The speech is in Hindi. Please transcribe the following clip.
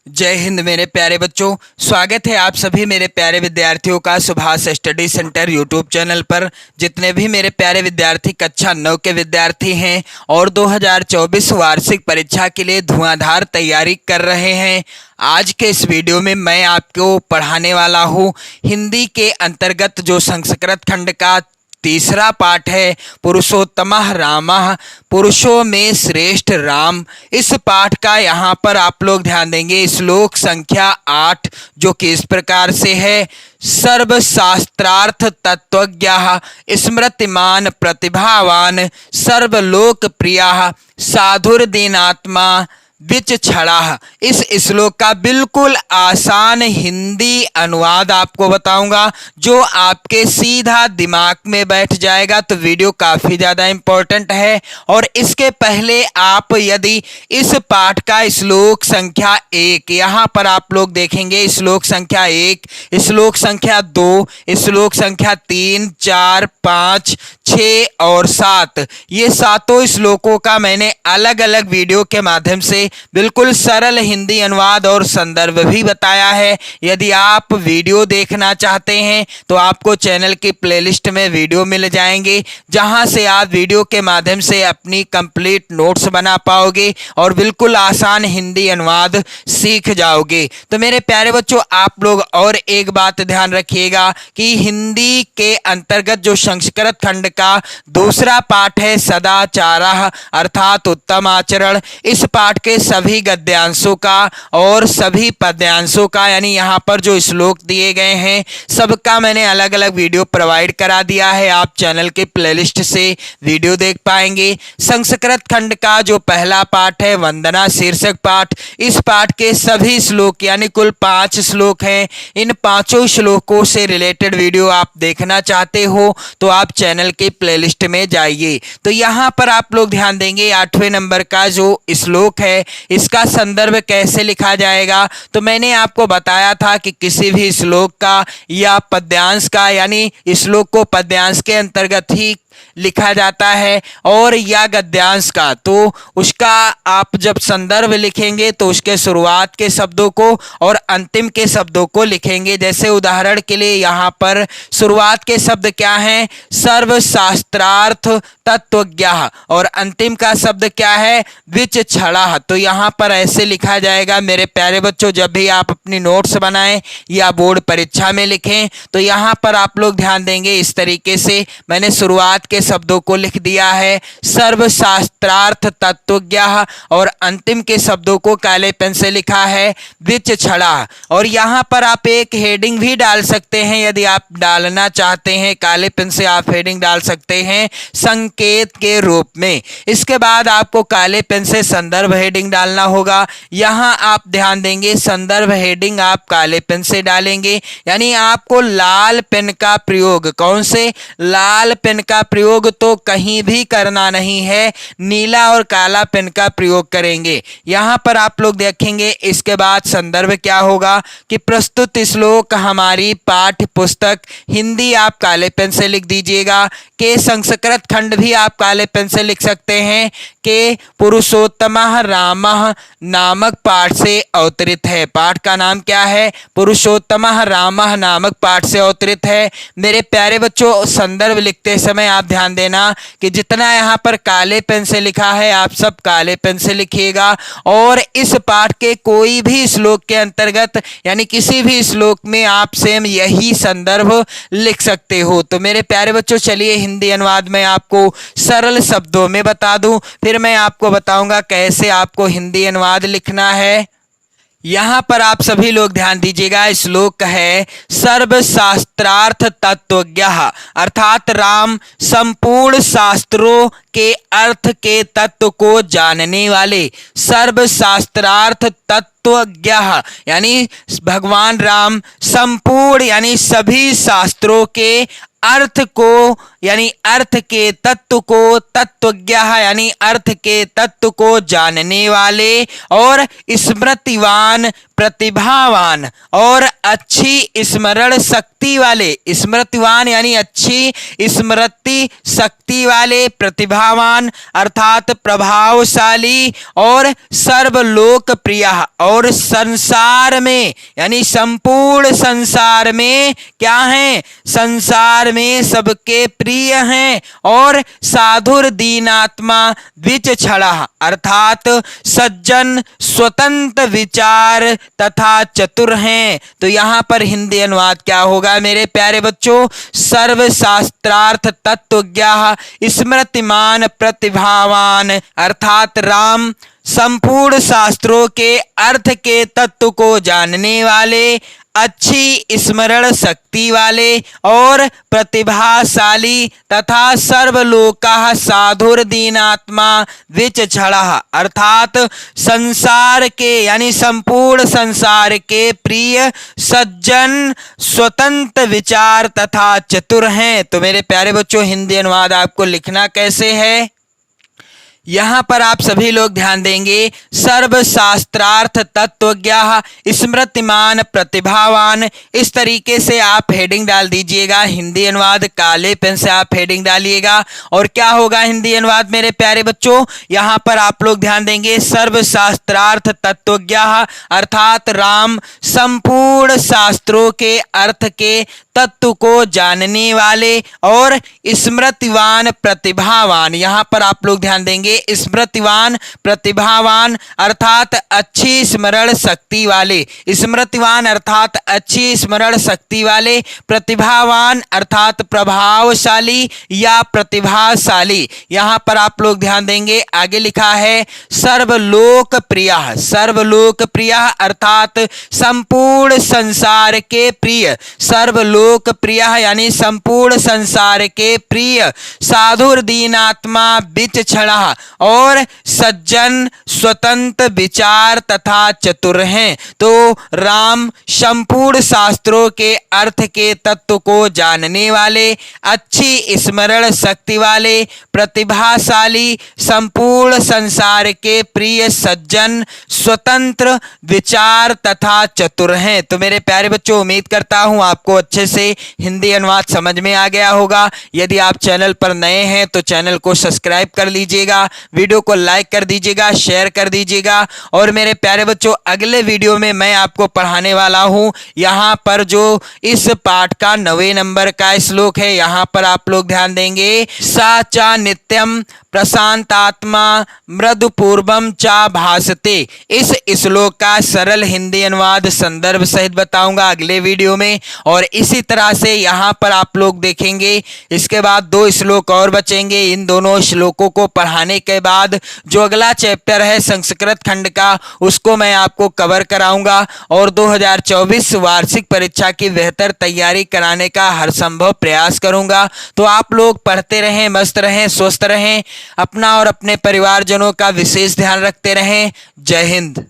जय हिंद मेरे प्यारे बच्चों। स्वागत है आप सभी मेरे प्यारे विद्यार्थियों का Subhash study centre YouTube channel पर। जितने भी मेरे प्यारे विद्यार्थी कक्षा 9 के विद्यार्थी हैं और 2024 वार्षिक परीक्षा के लिए धुआंधार तैयारी कर रहे हैं, आज के इस वीडियो में मैं आपको पढ़ाने वाला हूँ हिंदी के अंतर्गत जो संस्कृत खंड का तीसरा पाठ है पुरुषोत्तमः रामः, पुरुषों में श्रेष्ठ राम। इस पाठ का यहाँ पर आप लोग ध्यान देंगे श्लोक संख्या 8 जो कि इस प्रकार से है। सर्वशास्त्रार्थ तत्वज्ञः स्मृतिमान प्रतिभावान सर्वलोक प्रियः साधुर्दीनात्मा विच छड़ा। इस श्लोक का बिल्कुल आसान हिंदी अनुवाद आपको बताऊंगा जो आपके सीधा दिमाग में बैठ जाएगा। तो वीडियो काफी ज्यादा इंपॉर्टेंट है। और इसके पहले आप यदि इस पाठ का श्लोक संख्या 1 यहाँ पर आप लोग देखेंगे, श्लोक संख्या 1, श्लोक संख्या 2, श्लोक संख्या 3, 4, 5, 6 और 7, ये सातों श्लोकों का मैंने अलग अलग वीडियो के माध्यम से बिल्कुल सरल हिंदी अनुवाद और संदर्भ भी बताया है। यदि आप वीडियो देखना चाहते हैं तो आपको चैनल की प्लेलिस्ट में वीडियो मिल जाएंगे, जहां से आप वीडियो के माध्यम से अपनी कंप्लीट नोट्स बना पाओगे और बिल्कुल आसान हिंदी अनुवाद सीख जाओगे। तो मेरे प्यारे बच्चों, आप लोग और एक बात ध्यान रखिएगा कि हिंदी के अंतर्गत जो संस्कृत खंड का दूसरा पाठ है सदाचारः अर्थात उत्तम आचरण, इस पाठ के सभी गद्यांशों का और सभी पद्यांशों का यानी यहाँ पर जो श्लोक दिए गए हैं सबका मैंने अलग अलग वीडियो प्रोवाइड करा दिया है। आप चैनल के प्लेलिस्ट से वीडियो देख पाएंगे। संस्कृत खंड का जो पहला पाठ है वंदना शीर्षक पाठ, इस पाठ के सभी श्लोक यानी कुल 5 श्लोक हैं। इन 5 श्लोकों से रिलेटेड वीडियो आप देखना चाहते हो तो आप चैनल के प्लेलिस्ट में जाइए। तो यहाँ पर आप लोग ध्यान देंगे 8वें नंबर का जो श्लोक है इसका संदर्भ कैसे लिखा जाएगा। तो मैंने आपको बताया था कि किसी भी श्लोक का या पद्यांश का यानी श्लोक को पद्यांश के अंतर्गत ही लिखा जाता है और या गद्यांश का, तो उसका आप जब संदर्भ लिखेंगे तो उसके शुरुआत के शब्दों को और अंतिम के शब्दों को लिखेंगे। जैसे उदाहरण के लिए यहाँ पर शुरुआत के शब्द क्या हैं, सर्वशास्त्रार्थ तत्वज्ञः, और अंतिम का शब्द क्या है, विच छड़ा। तो यहाँ पर ऐसे लिखा जाएगा मेरे प्यारे बच्चों। जब भी आप अपनी नोट्स बनाएं या बोर्ड परीक्षा में लिखें तो यहाँ पर आप लोग ध्यान देंगे इस तरीके से मैंने शुरुआत के शब्दों को लिख दिया है सर्वशास्त्रार्थ तत्वज्ञः और अंतिम के शब्दों को काले पेन से लिखा है विच छड़ा। और यहाँ पर आप एक हेडिंग भी डाल सकते हैं, यदि आप डालना चाहते हैं काले पेन से आप हेडिंग डाल सकते हैं संकेत के रूप में। इसके बाद आपको काले पेन से संदर्भ हेडिंग डालना होगा। यहाँ आप ध्यान देंगे संदर्भ हेडिंग आप काले पेन से डालेंगे, यानी आपको लाल पेन का प्रयोग, कौन से लाल पेन का प्रयोग तो कहीं भी करना नहीं है, नीला और काला पेन का प्रयोग करेंगे। यहाँ पर आप लोग देखेंगे इसके बाद संदर्भ क्या होगा कि प्रस्तुत श्लोक हमारी पाठ्य पुस्तक हिंदी आप काले पेन से लिख दीजिएगा, के संस्कृत खंड भी आप काले पेन से लिख सकते हैं, के पुरुषोत्तमः रामः नामक पाठ से अवतरित है। पाठ का नाम क्या है, पुरुषोत्तमः रामः नामक पाठ से अवतरित है। मेरे प्यारे बच्चों, संदर्भ लिखते समय आप ध्यान देना कि जितना यहाँ पर काले पेन से लिखा है आप सब काले पेन से लिखिएगा और इस पाठ के कोई भी श्लोक के अंतर्गत यानी किसी भी श्लोक में आप सेम यही संदर्भ लिख सकते हो। तो मेरे प्यारे बच्चों, चलिए हिंदी अनुवाद में आपको सरल शब्दों में बता दूं, फिर मैं आपको बताऊंगा कैसे आपको हिंदी अनुवाद लिखना है। यहाँ पर आप सभी लोग ध्यान दीजिएगा, श्लोक है सर्वशास्त्रार्थ तत्वज्ञः अर्थात राम संपूर्ण शास्त्रों के अर्थ के तत्व को जानने वाले। सर्वशास्त्रार्थ तत्वज्ञः यानी भगवान राम संपूर्ण यानी सभी शास्त्रों के अर्थ को यानी अर्थ के तत्व को, तत्वज्ञः यानी अर्थ के तत्व को जानने वाले, और स्मृतिवान प्रतिभावान और अच्छी स्मरण शक्ति वाले। स्मृतिवान यानी अच्छी स्मृति शक्ति वाले, प्रतिभावान अर्थात प्रभावशाली, और सर्वलोकप्रिय और संसार में यानी संपूर्ण संसार में क्या है, संसार में सबके प्रिय हैं, और साधुर दीनात्मा द्विचक्षणः अर्थात सज्जन, स्वतंत्र विचार तथा चतुर हैं। तो यहाँ पर हिंदी अनुवाद क्या होगा मेरे प्यारे बच्चों, सर्वशास्त्रार्थ तत्वज्ञः स्मृतिमान प्रतिभावान अर्थात राम संपूर्ण शास्त्रों के अर्थ के तत्व को जानने वाले, अच्छी स्मरण शक्ति वाले और प्रतिभाशाली तथा सर्वलोकः साधुर दीनात्मा द्विचक्षणः अर्थात संसार के यानी संपूर्ण संसार के प्रिय, सज्जन, स्वतंत्र विचार तथा चतुर हैं। तो मेरे प्यारे बच्चों हिंदी अनुवाद आपको लिखना कैसे है, यहाँ पर आप सभी लोग ध्यान देंगे, सर्वशास्त्रार्थ तत्वज्ञः स्मृतिमान प्रतिभावान, इस तरीके से आप हेडिंग डाल दीजिएगा। हिंदी अनुवाद काले पेन से आप हेडिंग डालिएगा, और क्या होगा हिंदी अनुवाद मेरे प्यारे बच्चों, यहाँ पर आप लोग ध्यान देंगे, सर्वशास्त्रार्थ तत्वज्ञः अर्थात राम संपूर्ण शास्त्रों के अर्थ के तत्व को जानने वाले, और स्मृतिवान प्रतिभावान, यहाँ पर आप लोग ध्यान देंगे, स्मृतिवान प्रतिभावान अर्थात अच्छी स्मरण शक्ति वाले, स्मृतिवान अर्थात अच्छी स्मरण शक्ति वाले, प्रतिभावान अर्थात प्रभावशाली या प्रतिभाशाली। यहाँ पर आप लोग ध्यान देंगे, आगे लिखा है सर्वलोकप्रिय, सर्वलोकप्रिय अर्थात संपूर्ण संसार के प्रिय, सर्वलोकप्रिय यानी संपूर्ण संसार के प्रिय, साधुर दीनात्मा विचक्षणः और सज्जन, स्वतंत्र विचार तथा चतुर हैं। तो राम संपूर्ण शास्त्रों के अर्थ के तत्व को जानने वाले, अच्छी स्मरण शक्ति वाले, प्रतिभाशाली, संपूर्ण संसार के प्रिय, सज्जन, स्वतंत्र विचार तथा चतुर हैं। तो मेरे प्यारे बच्चों उम्मीद करता हूं आपको अच्छे से हिंदी अनुवाद समझ में आ गया होगा। यदि आप चैनल पर नए हैं तो चैनल को सब्सक्राइब कर लीजिएगा, वीडियो को लाइक कर दीजिएगा, शेयर कर दीजिएगा। और मेरे प्यारे बच्चों अगले वीडियो में मैं आपको पढ़ाने वाला हूं, यहाँ पर जो इस पाठ का 9वें नंबर का श्लोक है, यहाँ पर आप लोग ध्यान देंगे, सा चा नित्यम प्रशांतात्मा मृदुपूर्वम चा भासते। इस श्लोक का सरल हिंदी अनुवाद संदर्भ सहित बताऊंगा अगले वीडियो में। और इसी तरह से यहाँ पर आप लोग देखेंगे, इसके बाद 2 श्लोक और बचेंगे। इन दोनों श्लोकों को पढ़ाने के बाद जो अगला चैप्टर है संस्कृत खंड का, उसको मैं आपको कवर कराऊंगा और 2024 वार्षिक परीक्षा की बेहतर तैयारी कराने का हर संभव प्रयास करूंगा। तो आप लोग पढ़ते रहें, मस्त रहें, स्वस्थ रहें, अपना और अपने परिवारजनों का विशेष ध्यान रखते रहें। जय हिंद।